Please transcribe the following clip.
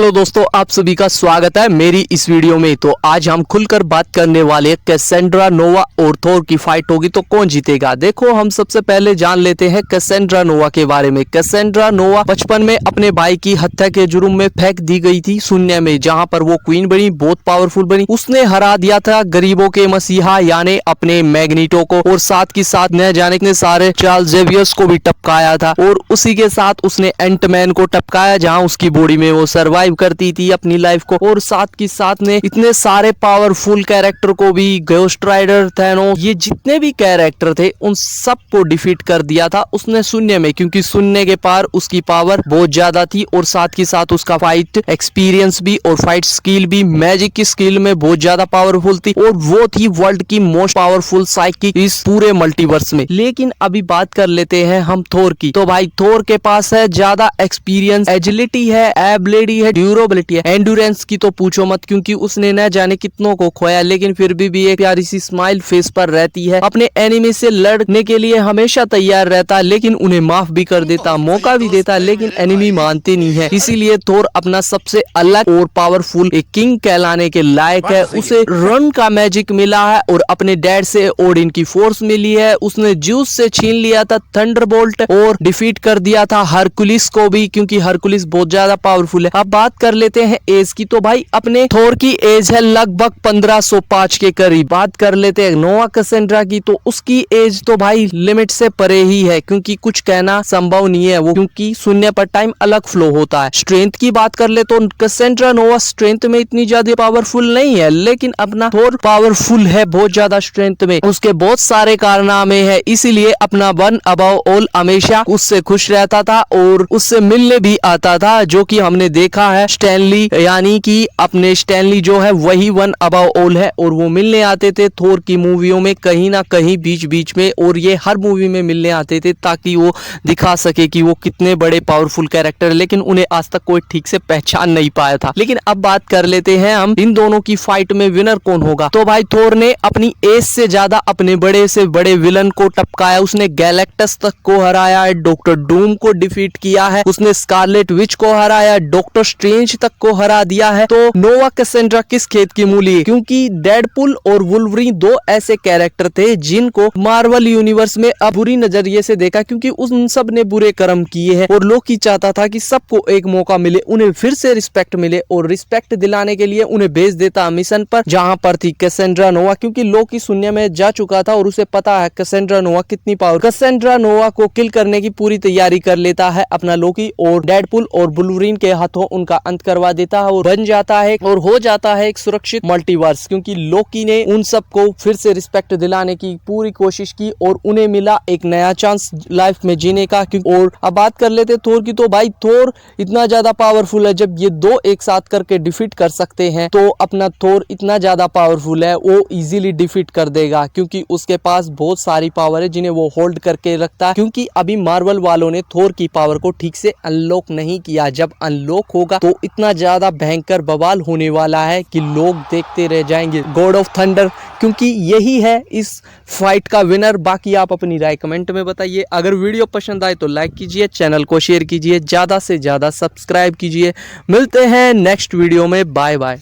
Hello दोस्तों, आप सभी का स्वागत है मेरी इस वीडियो में। तो आज हम खुलकर बात करने वाले कैसेंड्रा नोवा और थोर की फाइट होगी तो कौन जीतेगा। देखो, हम सबसे पहले जान लेते हैं कैसेंड्रा नोवा के बारे में। कैसेंड्रा नोवा बचपन में अपने भाई की हत्या के जुर्म में फेंक दी गई थी शून्य में, जहां पर वो क्वीन बनी, बहुत पावरफुल बनी। उसने हरा दिया था गरीबों के मसीहा यानी अपने मैग्नीटो को, और साथ ही साथ न जाने कितने सारे चार्ल्स जेवियर्स को भी टपकाया था, और उसी के साथ उसने एंटमैन को टपकाया जहां उसकी बॉडी में वो सर्वाइव करती थी अपनी लाइफ को। और साथ ही साथ ने इतने सारे पावरफुल कैरेक्टर को भी, घोस्ट राइडर, थैनोस, ये जितने भी कैरेक्टर थे उन सब को डिफीट कर दिया था उसने शून्य में, क्योंकि शून्य के पार उसकी पावर बहुत ज्यादा थी। और साथ ही साथ उसका फाइट एक्सपीरियंस भी और फाइट स्किल भी मैजिक की स्किल में बहुत ज्यादा पावरफुल थी, और वो थी वर्ल्ड की मोस्ट पावरफुल साइकिक इस पूरे मल्टीवर्स में। लेकिन अभी बात कर लेते हैं हम थोर की। तो भाई थोर के पास है ज्यादा एक्सपीरियंस, एजिलिटी है, एबिलिटी है, ड्यूरेबिलिटी है। एंड्योरेंस की तो पूछो मत, क्योंकि उसने न जाने कितनों को खोया, लेकिन फिर भी एक प्यारी सी स्माइल फेस पर रहती है। अपने एनिमी से लड़ने के लिए हमेशा तैयार रहता, लेकिन उन्हें माफ भी कर देता, मौका भी देता, लेकिन एनिमी मानते नहीं है। इसीलिए थोर अपना सबसे अलग और पावरफुल एक किंग कहलाने के लायक है। उसे रन का मैजिक मिला है, और अपने डैड से ओडिन की फोर्स मिली है। उसने ज्यूस से छीन लिया था थंडरबोल्ट और डिफीट कर दिया था हरकुलिस को भी, क्योंकि हरकुलिस बहुत ज्यादा पावरफुल है। अब बात कर लेते हैं एज की। तो भाई अपने थोर की एज है लगभग 1505 के करीब। बात कर लेते हैं नोवा कैसेंड्रा की, तो उसकी एज तो भाई लिमिट से परे ही है, क्योंकि कुछ कहना संभव नहीं है वो, क्योंकि शून्य पर टाइम अलग फ्लो होता है। स्ट्रेंथ की बात कर ले तो कैसेंड्रा नोवा स्ट्रेंथ में इतनी ज्यादा पावरफुल नहीं है, लेकिन अपना थोर पावरफुल है बहुत ज्यादा स्ट्रेंथ में। उसके बहुत सारे कारनामे हैं, इसीलिए अपना वन अबव ऑल हमेशा उससे खुश रहता था और उससे मिलने भी आता था, जो कि हमने देखा है स्टैनली, यानी कि अपने स्टैनली जो है वही वन अबव ऑल है, और वो मिलने आते थे थोर की मूवियों में कहीं ना कहीं बीच बीच में, और ये हर मूवी में मिलने आते थे ताकि वो दिखा सके कि वो कितने बड़े पावरफुल कैरेक्टर, लेकिन उन्हें आज तक कोई ठीक से पहचान नहीं पाया था। लेकिन अब बात कर लेते हैं हम इन दोनों की फाइट में विनर कौन होगा। तो भाई थोर ने अपनी एज से ज्यादा अपने बड़े से बड़े विलन को टपकाया। उसने गैलेक्टस तक को हराया है, डॉक्टर डूम को डिफीट किया है, उसने स्कारलेट विच को हराया, डॉक्टर स्ट्रेंज तक को हरा दिया है। तो नोवा कैसेंड्रा किस खेत की मूली है, क्योंकि डेडपुल और वुल्वरीन दो ऐसे कैरेक्टर थे जिनको मार्वल यूनिवर्स में अब बुरी नजरिए से देखा, क्योंकि उन सब ने बुरे कर्म किए हैं, और लोकी चाहता था कि सबको एक मौका मिले, उन्हें फिर से रिस्पेक्ट मिले, और रिस्पेक्ट दिलाने के लिए उन्हें भेज देता मिशन पर, जहां पर थी कैसेंड्रा नोवा, क्योंकि लोकी शून्य में जा चुका था और उसे पता है कैसेंड्रा नोवा कितनी पावर। कैसेंड्रा नोवा को किल करने की पूरी तैयारी कर लेता है अपना लोकी, और डेडपुल और वुल्वरीन के हाथों उनका अंत करवा देता है, और बन जाता है और हो जाता है एक सुरक्षित मल्टीवर्स, क्योंकि लोकी ने उन सबको फिर से रिस्पेक्ट दिलाने की पूरी कोशिश की, और उन्हें मिला एक नया चांस लाइफ में जीने का। और अब बात कर लेते थोर की। तो भाई थोर इतना ज्यादा पावरफुल है, जब ये दो एक साथ करके डिफीट कर सकते हैं, तो अपना थोर इतना ज्यादा पावरफुल है वो इजीली डिफीट कर देगा, क्योंकि उसके पास बहुत सारी पावर है जिन्हें वो होल्ड करके रखता है। क्योंकि अभी मार्वल वालों ने थोर की पावर को ठीक से अनलॉक नहीं किया, जब अनलॉक होगा तो इतना ज्यादा भयंकर बवाल होने वाला है कि लोग देखते रह जाएंगे। गॉड ऑफ थंडर, क्योंकि यही है इस फाइट का विनर। बाकी आप अपनी राय कमेंट में बताइए। अगर वीडियो पसंद आए तो लाइक कीजिए, चैनल को शेयर कीजिए, ज्यादा से ज्यादा सब्सक्राइब कीजिए। मिलते हैं नेक्स्ट वीडियो में, बाय बाय।